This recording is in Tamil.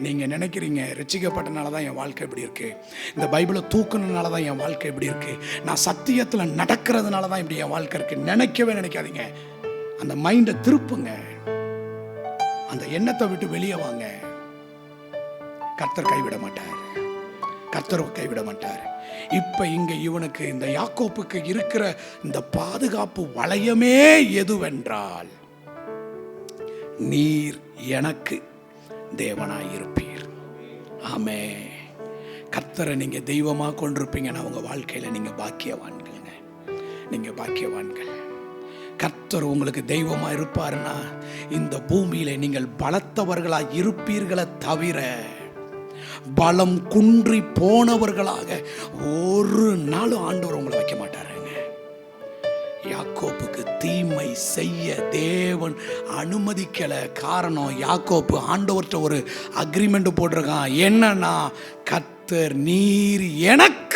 நீங்கள் நினைக்கிறீங்க ரட்சிக்கப்பட்டனால தான் என் வாழ்க்கை இப்படி இருக்குது, இந்த பைபிளை தூக்குனதுனால தான் என் வாழ்க்கை இப்படி இருக்குது, நான் சத்தியத்தில் நடக்கிறதுனால தான் இப்படி என் வாழ்க்கை இருக்குது. நினைக்கவே நினைக்காதீங்க. அந்த மைண்டை திருப்புங்க, அந்த எண்ணத்தை விட்டு வெளியே வாங்க. கர்த்தர் கைவிட மாட்டார், கர்த்தர் கைவிட மாட்டார். இப்ப இங்க இவனுக்கு, இந்த யாக்கோப்புக்கு இருக்கிற இந்த பாதுகாப்பு வளையமே எதுவென்றால், நீர் எனக்கு தேவனாய் இருப்பீர். ஆமே. கர்த்தரை நீங்க தெய்வமா கொண்டிருப்பீங்கன்னா உங்க வாழ்க்கையில நீங்க பாக்கியவான்கள்ங்க, நீங்க பாக்கியவான்கள். கர்த்தர் உங்களுக்கு தெய்வமா இருப்பாருன்னா இந்த பூமியில நீங்கள் பலத்தவர்களா இருப்பீர்களே தவிர பலம் குன்றி போனவர்களாக ஒரு நாளும் ஆண்டவர் உங்களை வைக்க மாட்டாருங்க. யாக்கோப்புக்கு தீமை செய்ய தேவன் அனுமதிக்கல. காரணம், யாக்கோப்பு ஆண்டவர்கிட்ட ஒரு அக்ரிமெண்ட் போட்டிருக்கான். என்னன்னா, கர்த்தர் நீர் எனக்கு